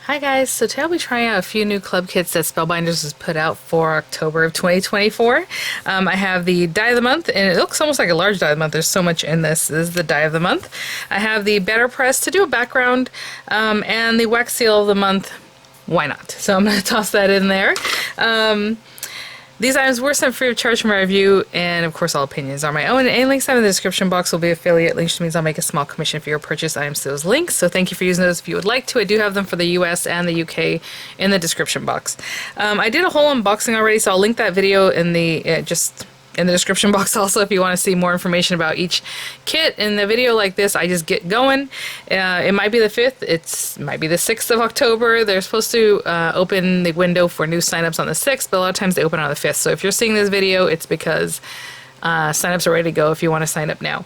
Hi guys, so today I'll be trying out a few new club kits that Spellbinders has put out for October of 2024. I have the die of the month, and it looks almost like a large die of the month. There's so much in this. This is the die of the month. I have the BetterPress to do a background, and the wax seal of the month. Why not? So I'm going to toss that in there. These items were sent free of charge from my review, and of course all opinions are my own. Any links I have in the description box will be affiliate links, which means I'll make a small commission for your purchase items to those links. So thank you for using those if you would like to. I do have them for the US and the UK in the description box. I did a whole unboxing already, so I'll link that video in the just in the description box also if you want to see more information about each kit. In the video like this, I just get going. It might be the 5th, it might be the 6th of October. They're supposed to open the window for new signups on the 6th, but a lot of times they open on the 5th. So if you're seeing this video, it's because signups are ready to go if you want to sign up now.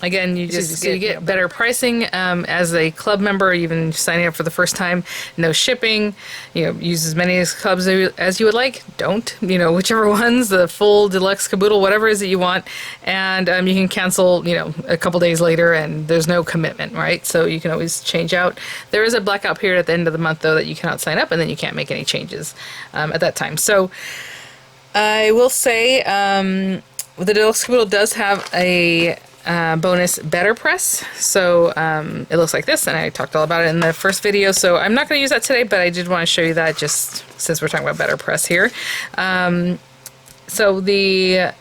Again, you get better pricing as a club member, even signing up for the first time. No shipping. Use as many clubs as you would like. Don't. Whichever ones, the full, deluxe, caboodle, whatever it is that you want. And you can cancel, a couple days later, and there's no commitment, right? So you can always change out. There is a blackout period at the end of the month, though, that you cannot sign up, and then you can't make any changes at that time. So I will say the deluxe caboodle does have a bonus BetterPress. So it looks like this, and I talked all about it in the first video. So I'm not going to use that today, but I did want to show you that just since we're talking about BetterPress here. So the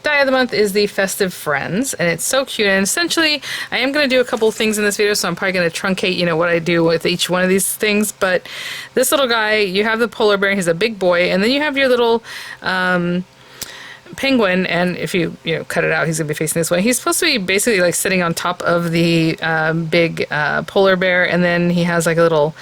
die of the month is the Festive Friends, and it's so cute. And essentially, I am going to do a couple of things in this video, so I'm probably going to truncate, what I do with each one of these things. But this little guy, you have the polar bear, he's a big boy, and then you have your little penguin, and if you cut it out, he's gonna be facing this way. He's supposed to be basically like sitting on top of the big polar bear, and then he has like a little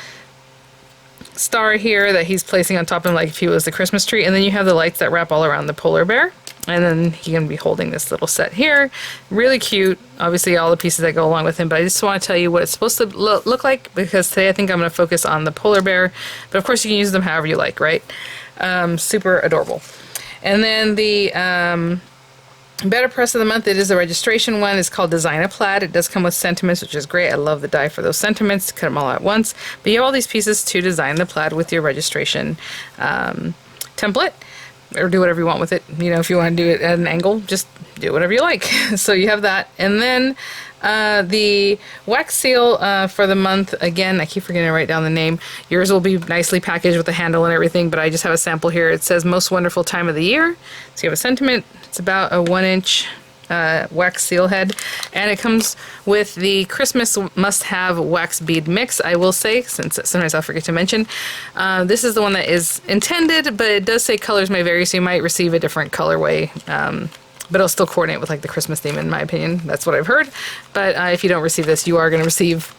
star here that he's placing on top of him, like if he was the Christmas tree. And then you have the lights that wrap all around the polar bear, and then he's gonna be holding this little set here. Really cute. Obviously all the pieces that go along with him, but I just want to tell you what it's supposed to look like, because today I think I'm going to focus on the polar bear, but of course you can use them however you like, right? Super adorable. And then the BetterPress of the month, it is a registration one. It's called Design a Plaid. It does come with sentiments, which is great. I love the die for those sentiments. Cut them all at once. But you have all these pieces to design the plaid with your registration template, or do whatever you want with it. If you want to do it at an angle, just do whatever you like. So you have that. And then the wax seal for the month, again, I keep forgetting to write down the name. Yours will be nicely packaged with the handle and everything, but I just have a sample here. It says Most Wonderful Time of the Year. So you have a sentiment. It's about a 1-inch wax seal head, and it comes with the Christmas must-have wax bead mix. I will say, since sometimes I'll forget to mention, this is the one that is intended, but it does say colors may vary, so you might receive a different colorway. But it'll still coordinate with like the Christmas theme, in my opinion. That's what I've heard. But if you don't receive this, you are going to receive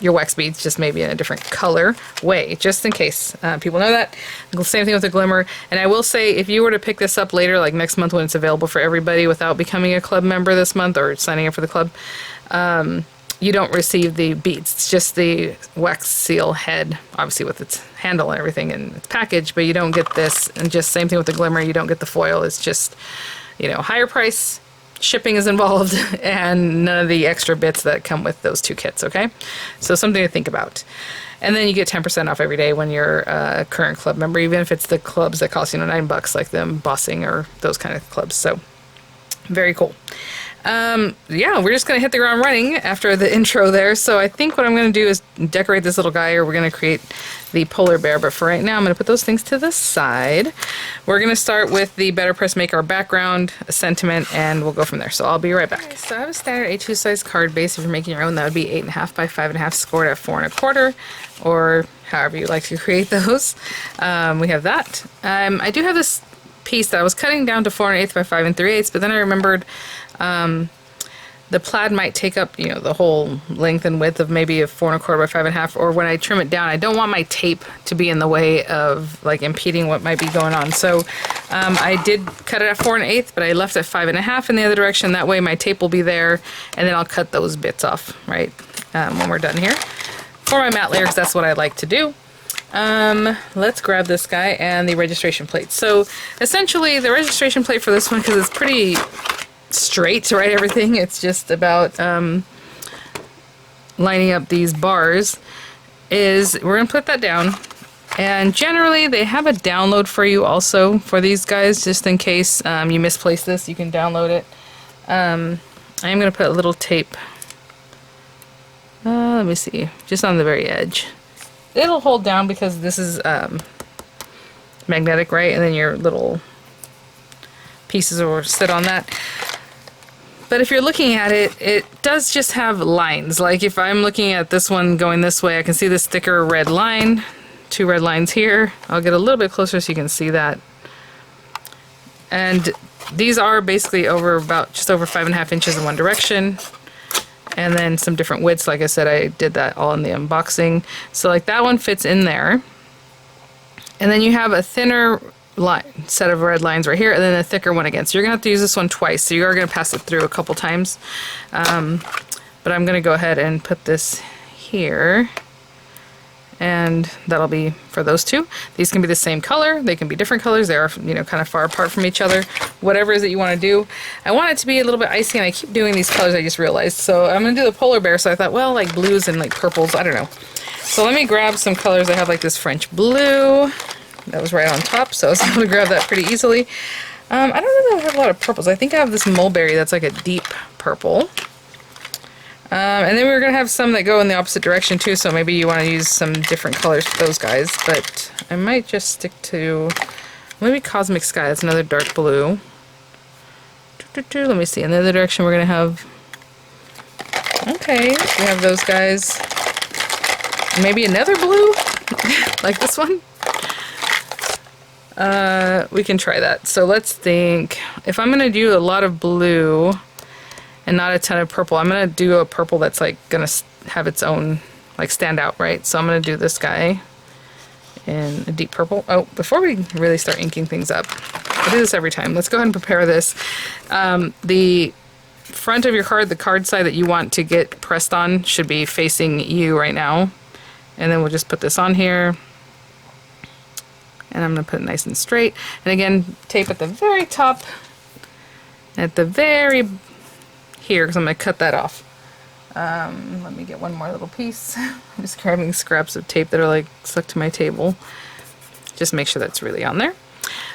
your wax beads, just maybe in a different color way, just in case people know that. Same thing with the glimmer. And I will say, if you were to pick this up later, like next month when it's available for everybody without becoming a club member this month or signing up for the club, you don't receive the beads. It's just the wax seal head, obviously with its handle and everything and its package, but you don't get this. And just same thing with the glimmer, you don't get the foil. It's just, higher price, shipping is involved, and none of the extra bits that come with those two kits, okay? So something to think about. And then you get 10% off every day when you're a current club member, even if it's the clubs that cost $9, like the embossing or those kind of clubs. So very cool. Yeah, we're just going to hit the ground running after the intro there. So I think what I'm going to do is decorate this little guy, or we're going to create the polar bear. But for right now, I'm going to put those things to the side. We're going to start with the BetterPress, make our background, a sentiment, and we'll go from there. So I'll be right back. Okay, so I have a standard A2 size card base. If you're making your own, that would be 8.5 by 5.5, scored at 4 1/4, or however you like to create those. We have that. I do have this piece that I was cutting down to 4 1/8 by 5 3/8, but then I remembered the plaid might take up, the whole length and width of maybe a 4 1/4 by 5 1/2, or when I trim it down, I don't want my tape to be in the way of like impeding what might be going on. So I did cut it at 4 1/8, but I left it 5 1/2 in the other direction. That way my tape will be there, and then I'll cut those bits off, right, when we're done here. For my matte layer, because that's what I like to do. Let's grab this guy and the registration plate. So essentially the registration plate for this one, because it's pretty straight, right, everything, it's just about lining up these bars is we're going to put that down. And generally, they have a download for you also for these guys, just in case you misplace this, you can download it. I'm going to put a little tape, let me see, just on the very edge. It'll hold down because this is magnetic, right? And then your little pieces will sit on that. But if you're looking at it, it does just have lines. Like if I'm looking at this one going this way, I can see this thicker red line. 2 red lines here. I'll get a little bit closer so you can see that. And these are basically over just over 5.5 inches in one direction. And then some different widths. Like I said, I did that all in the unboxing. So like that one fits in there. And then you have a thinner set of red lines right here, and then a thicker one again. So you're going to have to use this one twice. So you are going to pass it through a couple times. But I'm going to go ahead and put this here. And that'll be for those two. These can be the same color, they can be different colors, they are, you know, kind of far apart from each other. Whatever it is that you want to do. I want it to be a little bit icy, and I keep doing these colors, I just realized. So I'm going to do the polar bear, so I thought, well, like blues and like purples, I don't know. So let me grab some colors. I have like this French blue, that was right on top, so I was able to grab that pretty easily. I don't know if I have a lot of purples. I think I have this mulberry that's like a deep purple. And then we're going to have some that go in the opposite direction too, so maybe you want to use some different colors for those guys, but I might just stick to maybe Cosmic Sky. That's another dark blue. Let me see, in the other direction we're going to have, okay, we have those guys. Maybe another blue, like this one. We can try that. So let's think, if I'm going to do a lot of blue and not a ton of purple, I'm going to do a purple that's like going to have its own, like stand out, right? So I'm going to do this guy in a deep purple. Oh, before we really start inking things up, I do this every time. Let's go ahead and prepare this. The front of your card, the card side that you want to get pressed on, should be facing you right now. And then we'll just put this on here. And I'm going to put it nice and straight. And again, tape at the very top, at the very here, because I'm going to cut that off. Let me get one more little piece. I'm just grabbing scraps of tape that are like stuck to my table. Just make sure that's really on there.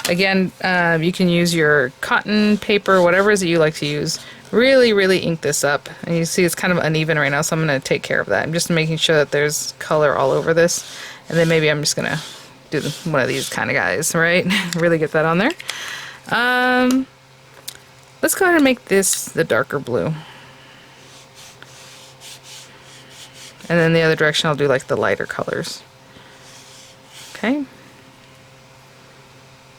Again, you can use your cotton paper, whatever it is that you like to use. Really, really ink this up. And you see it's kind of uneven right now, so I'm going to take care of that. I'm just making sure that there's color all over this. And then maybe I'm just going to do one of these kind of guys, right? Really get that on there. Let's go ahead and make this the darker blue. And then the other direction I'll do like the lighter colors. Okay.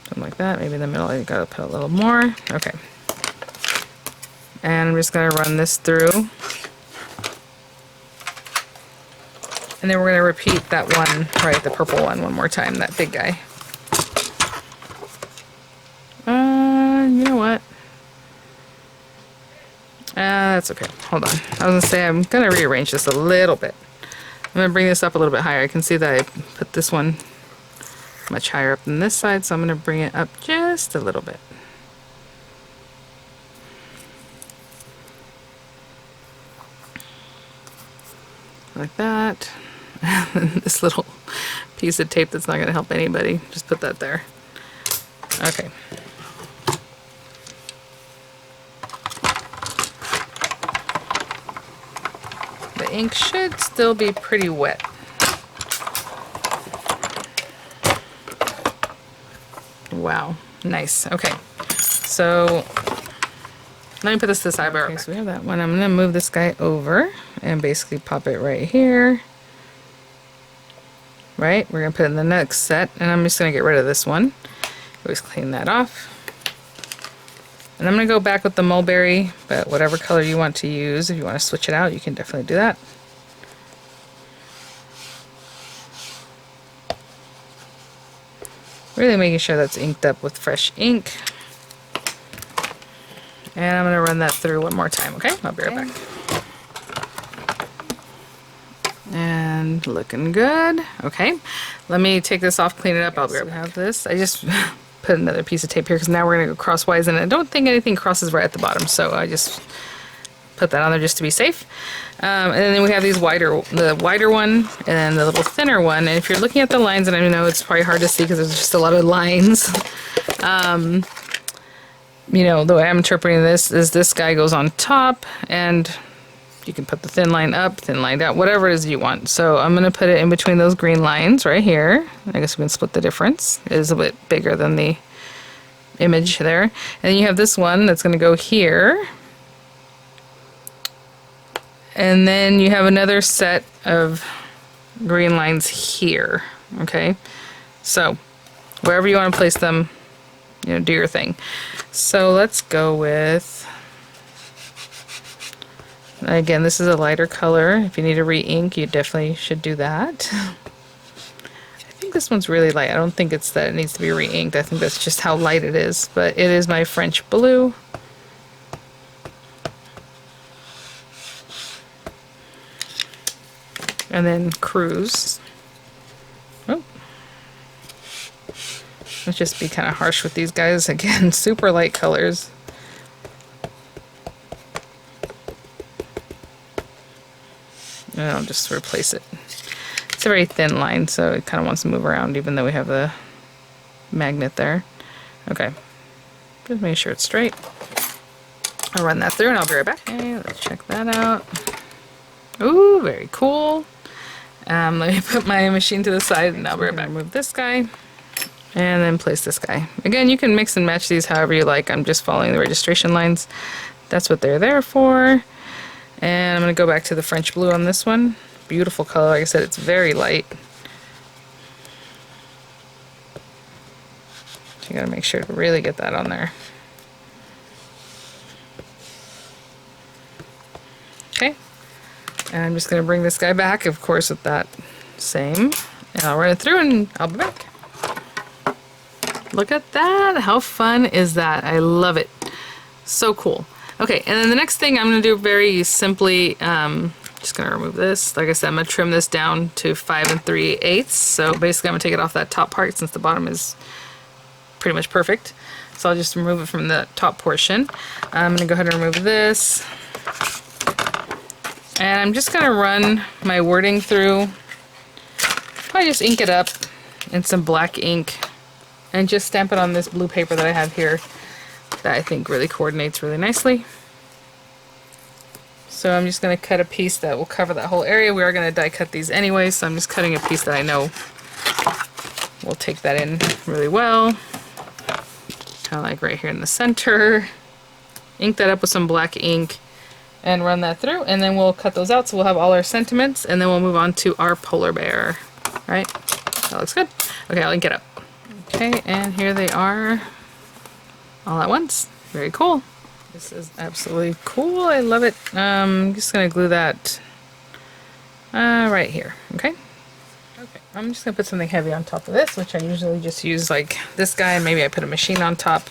Something like that. Maybe in the middle I gotta put a little more. Okay. And I'm just gonna run this through. And then we're gonna repeat that one, right, the purple one more time, that big guy. You know what? That's okay. Hold on. I was going to say I'm going to rearrange this a little bit. I'm going to bring this up a little bit higher. I can see that I put this one much higher up than this side, so I'm going to bring it up just a little bit. Like that. This little piece of tape that's not going to help anybody. Just put that there. Okay. The ink should still be pretty wet. Wow, nice. Okay, so let me put this to the side. Okay, so we have that one. I'm gonna move this guy over and basically pop it right here. Right, we're gonna put it in the next set, and I'm just gonna get rid of this one. Always clean that off. And I'm going to go back with the mulberry, but whatever color you want to use, if you want to switch it out, you can definitely do that. Really making sure that's inked up with fresh ink. And I'm going to run that through one more time, okay? I'll be right back. And looking good. Okay, let me take this off, clean it up. I'll be right back. Have this. I just put another piece of tape here because now we're going to go crosswise, and I don't think anything crosses right at the bottom, so I just put that on there just to be safe. And then we have these the wider one and the little thinner one. And if you're looking at the lines, and I know it's probably hard to see because there's just a lot of lines, you know, the way I'm interpreting this is this guy goes on top, and you can put the thin line up, thin line down, whatever it is you want. So I'm going to put it in between those green lines right here. I guess we can split the difference. It is a bit bigger than the image there. And then you have this one that's going to go here. And then you have another set of green lines here. Okay, so wherever you want to place them, you know, do your thing. So let's go with, again, this is a lighter color. If you need to re-ink, you definitely should do that. I think this one's really light. I don't think it's that it needs to be re-inked. I think that's just how light it is. But it is my French blue. And then Cruise. Oh. Let's just be kind of harsh with these guys. Again, super light colors. And I'll just replace it. It's a very thin line, so it kind of wants to move around even though we have the magnet there. Okay. Just make sure it's straight. I'll run that through and I'll be right back. Okay, let's check that out. Ooh, very cool. Let me put my machine to the side and I'll be right back. Move this guy and then place this guy. Again, you can mix and match these however you like. I'm just following the registration lines. That's what they're there for. And I'm going to go back to the French blue on this one. Beautiful color. Like I said, it's very light. So you got to make sure to really get that on there. Okay. And I'm just going to bring this guy back, of course, with that same. And I'll run it through and I'll be back. Look at that. How fun is that? I love it. So cool. Okay, and then the next thing I'm going to do very simply, just going to remove this. Like I said, I'm going to trim this down to 5 3/8. So basically I'm going to take it off that top part since the bottom is pretty much perfect. So I'll just remove it from the top portion. I'm going to go ahead and remove this. And I'm just going to run my wording through. I just ink it up in some black ink and just stamp it on this blue paper that I have here that I think really coordinates really nicely. So I'm just going to cut a piece that will cover that whole area. We are going to die cut these anyway, so I'm just cutting a piece that I know will take that in really well. Kind of like right here in the center. Ink that up with some black ink and run that through, and then we'll cut those out so we'll have all our sentiments, and then we'll move on to our polar bear. Right? That looks good. Okay, I'll ink it up. Okay, and here they are all at once. Very cool. This is absolutely cool. I love it. I'm just going to glue that right here. Okay? Okay, I'm just going to put something heavy on top of this, which I usually just use like this guy, and maybe I put a machine on top.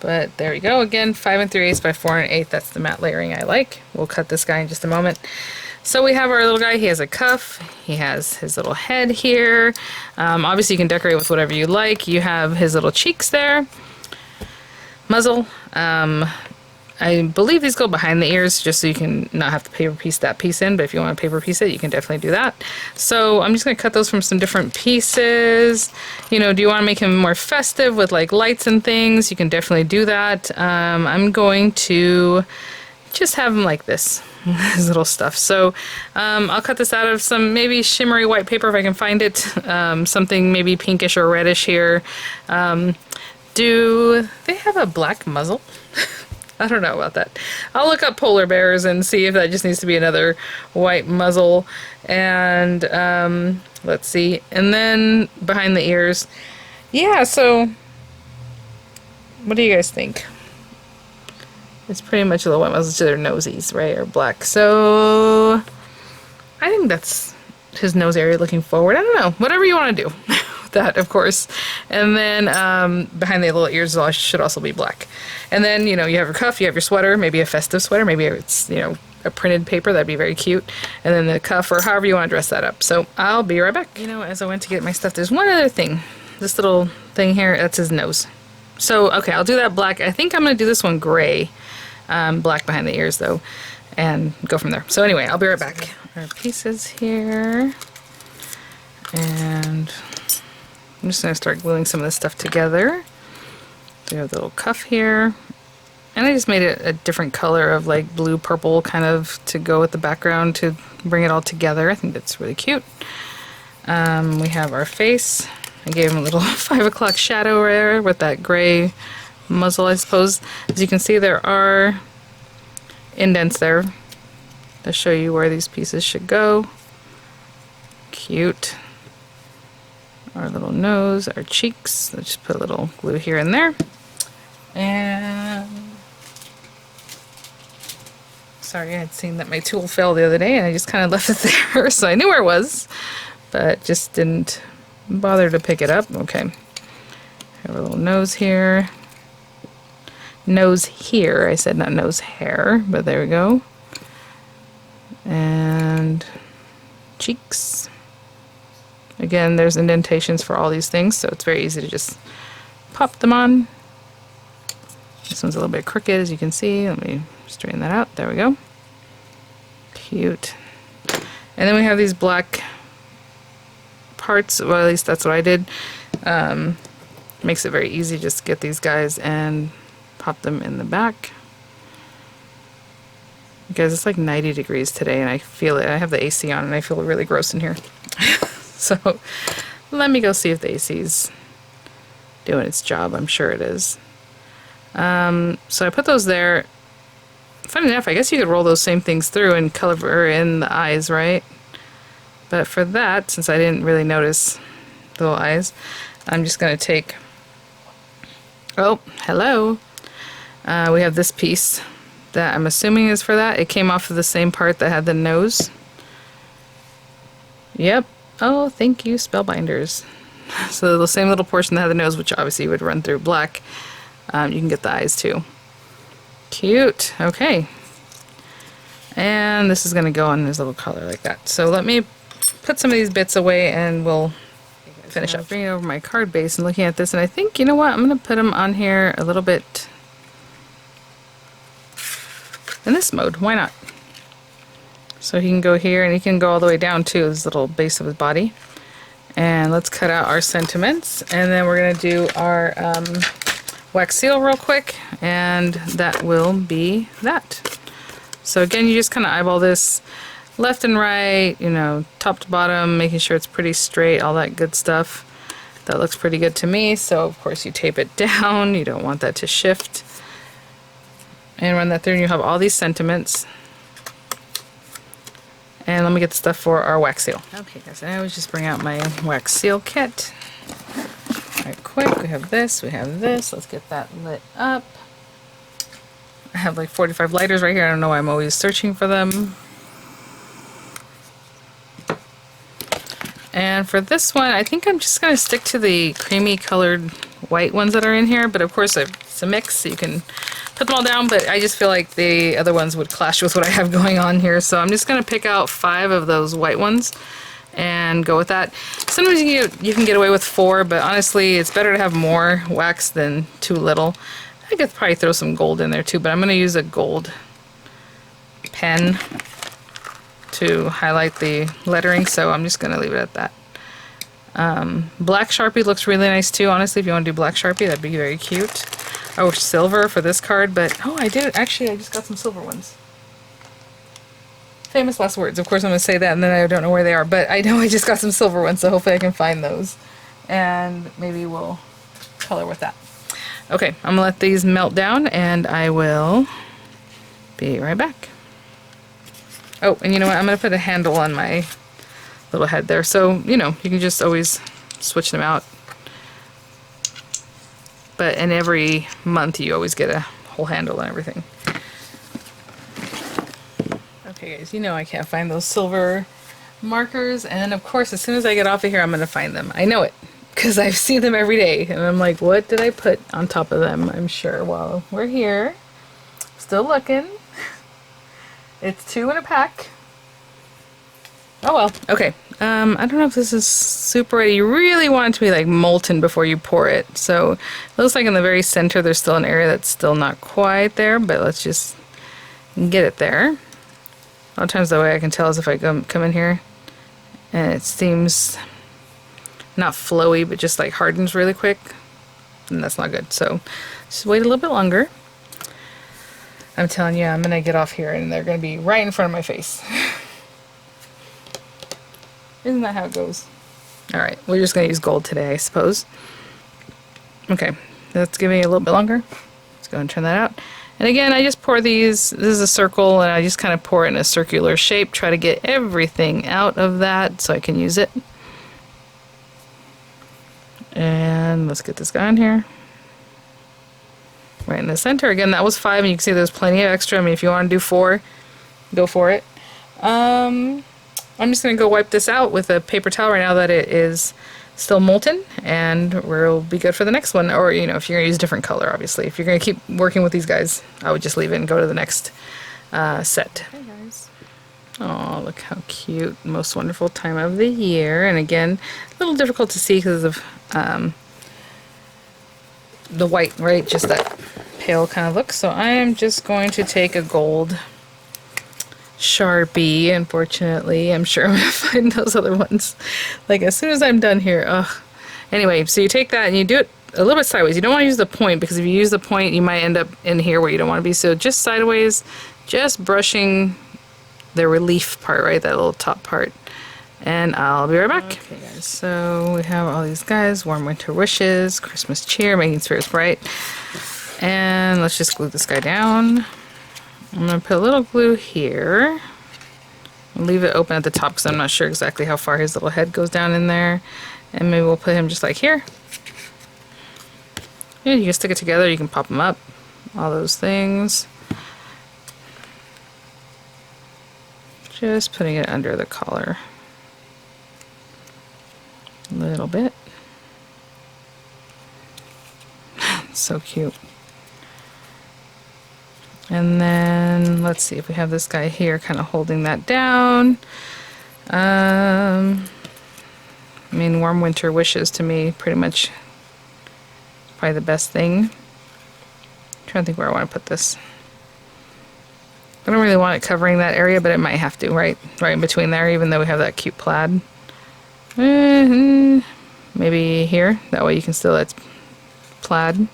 But there we go. Again, 5 3/8 by 4 1/8. That's the matte layering I like. We'll cut this guy in just a moment. So we have our little guy. He has a cuff. He has his little head here. Obviously, you can decorate with whatever you like. You have his little cheeks there. Muzzle. I believe these go behind the ears just so you can not have to paper piece that piece in, but if you want to paper piece it, you can definitely do that. So I'm just going to cut those from some different pieces. You know, do you want to make him more festive with like lights and things? You can definitely do that. I'm going to just have him like this. His little stuff. So I'll cut this out of some maybe shimmery white paper if I can find it. Something maybe pinkish or reddish here. Do they have a black muzzle? I don't know about that. I'll look up polar bears and see if that just needs to be another white muzzle. And let's see. And then behind the ears. Yeah, so what do you guys think? It's pretty much the white muzzle to their nosies, right? Or black. So I think that's his nose area looking forward. I don't know. Whatever you want to do. That, of course. And then behind the little ears should also be black. And then, you know, you have your cuff, you have your sweater, maybe a festive sweater, maybe it's, you know, a printed paper, that'd be very cute. And then the cuff, or however you want to dress that up. So I'll be right back. You know, as I went to get my stuff, there's one other thing. This little thing here, that's his nose. So, okay, I'll do that black. I think I'm going to do this one gray. Black behind the ears though, and go from there. So anyway, I'll be right back. Our pieces here, and I'm just going to start gluing some of this stuff together. So we have the little cuff here, and I just made it a different color of like blue purple kind of to go with the background to bring it all together. I think that's really cute. We have our face. I gave him a little 5 o'clock shadow there with that gray muzzle, I suppose. As you can see, there are indents there to show you where these pieces should go. Cute. Our little nose, our cheeks. Let's just put a little glue here and there. And sorry, I had seen that my tool fell the other day and I just kind of left it there, so I knew where it was, but just didn't bother to pick it up. Okay. Have a little nose here. Nose here. I said not nose hair, but there we go. And cheeks. Again, there's indentations for all these things, so it's very easy to just pop them on. This one's a little bit crooked, as you can see. Let me straighten that out. There we go. Cute. And then we have these black parts. Well, at least that's what I did. Makes it very easy just to get these guys and pop them in the back. Guys, it's like 90 degrees today, and I feel it. I have the AC on, and I feel really gross in here. So let me go see if the AC's doing its job. I'm sure it is. So I put those there. Funny enough, I guess you could roll those same things through and color in the eyes, right? But for that, since I didn't really notice the little eyes, I'm just going to take... Oh, hello. We have this piece that I'm assuming is for that. It came off of the same part that had the nose. Yep. Oh, thank you, Spellbinders. So the same little portion that had the nose, which obviously would run through black, you can get the eyes too. Cute. Okay. And this is going to go on this little color like that. So let me put some of these bits away and we'll finish up. Bringing over my card base and looking at this, and I think, you know what, I'm going to put them on here a little bit in this mode. Why not? So he can go here, and he can go all the way down to his little base of his body. And let's cut out our sentiments, and then we're going to do our wax seal real quick, and that will be that. So again, you just kind of eyeball this left and right, you know, top to bottom, making sure it's pretty straight, all that good stuff. That looks pretty good to me, so of course you tape it down. You don't want that to shift. And run that through, and you have all these sentiments. And let me get the stuff for our wax seal. Okay guys, I always just bring out my wax seal kit. Right quick, we have this, we have this. Let's get that lit up. I have like 45 lighters right here. I don't know why I'm always searching for them. And for this one, I think I'm just going to stick to the creamy colored white ones that are in here, but of course it's a mix, so you can put them all down, but I just feel like the other ones would clash with what I have going on here, so I'm just going to pick out 5 of those white ones and go with that. Sometimes you can get away with 4, but honestly it's better to have more wax than too little. I could probably throw some gold in there too, but I'm going to use a gold pen to highlight the lettering, so I'm just going to leave it at that. Black Sharpie looks really nice too. Honestly, if you want to do black Sharpie, that'd be very cute. Oh, silver for this card, but oh, I did actually. I just got some silver ones. Famous last words. Of course, I'm going to say that, and then I don't know where they are. But I know I just got some silver ones, so hopefully I can find those, and maybe we'll color with that. Okay, I'm gonna let these melt down, and I will be right back. Oh, and you know what? I'm gonna put a handle on my little head there, so you know you can just always switch them out. But in every month you always get a whole handle and everything. Okay guys, you know I can't find those silver markers, and then of course as soon as I get off of here I'm gonna find them. I know it, because I see them every day, and I'm like, what did I put on top of them? I'm sure. Well, we're here, still looking. It's 2 in a pack. Oh well, okay. I don't know if this is super ready. You really want it to be like molten before you pour it. So it looks like in the very center there's still an area that's still not quite there, but let's just and get it there. A lot of times the way I can tell is if I come in here and it seems not flowy, but just like hardens really quick, and that's not good. So just wait a little bit longer. I'm telling you, I'm gonna get off here and they're gonna be right in front of my face. Isn't that how it goes? All right, we're just gonna use gold today, I suppose. Okay, that's giving it a little bit longer. Let's go and turn that out. And again, I just pour these, this is a circle, and I just kind of pour it in a circular shape, try to get everything out of that so I can use it. And let's get this guy in here. Right in the center. Again, that was 5, and you can see there's plenty of extra. I mean, if you want to do 4, go for it. I'm just going to go wipe this out with a paper towel right now that it is still molten, and we'll be good for the next one. Or, you know, if you're going to use a different color, obviously. If you're going to keep working with these guys, I would just leave it and go to the next set. Hey guys. Oh, look how cute. Most wonderful time of the year. And again, a little difficult to see because of the white, right? Just that pale kind of look. So I am just going to take a gold Sharpie. Unfortunately, I'm sure I'm gonna find those other ones like as soon as I'm done here. Ugh. Anyway, so you take that and you do it a little bit sideways. You don't want to use the point, because if you use the point you might end up in here where you don't want to be. So just sideways, just brushing the relief part, right? That little top part. And I'll be right back. Okay guys, so we have all these guys, warm winter wishes, Christmas cheer, making spirits bright. And let's just glue this guy down. I'm going to put a little glue here. I'll leave it open at the top because I'm not sure exactly how far his little head goes down in there. And maybe we'll put him just like here. Yeah, you can stick it together, you can pop them up, all those things. Just putting it under the collar. A little bit. So cute. And then let's see if we have this guy here kind of holding that down. I mean, warm winter wishes to me pretty much probably the best thing. I'm trying to think where I want to put this. I don't really want it covering that area, but it might have to, right in between there, even though we have that cute plaid. Maybe here, that way you can still, it's plaid. A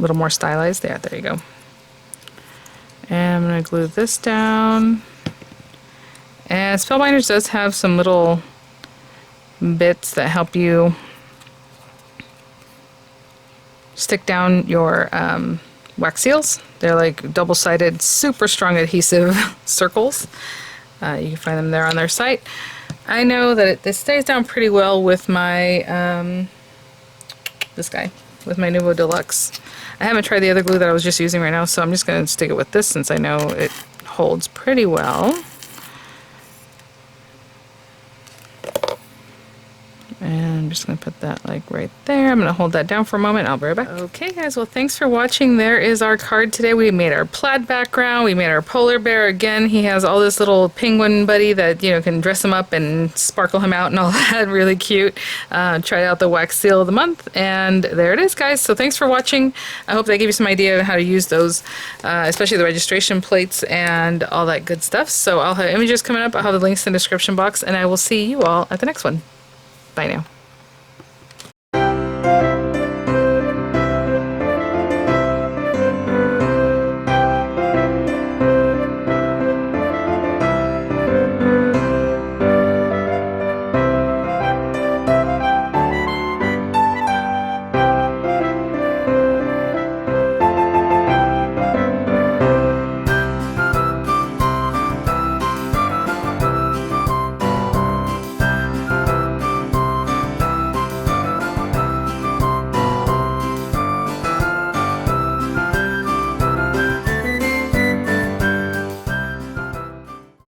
little more stylized. Yeah, there you go. And I'm going to glue this down. And Spellbinders does have some little bits that help you stick down your wax seals. They're like double-sided, super strong adhesive circles. You can find them there on their site. I know that this stays down pretty well with my, this guy, with my Nuvo Deluxe. I haven't tried the other glue that I was just using right now, so I'm just going to stick it with this since I know it holds pretty well. And I'm just going to put that like right there. I'm going to hold that down for a moment. I'll be right back. Okay guys, well thanks for watching. There is our card today. We made our plaid background. We made our polar bear. Again, he has all this little penguin buddy that, you know, can dress him up and sparkle him out and all that. Really cute. Tried out the wax seal of the month, and there it is guys. So thanks for watching. I hope that gave you some idea of how to use those, especially the registration plates and all that good stuff. So I'll have images coming up. I'll have the links in the description box, and I will see you all at the next one. Bye now.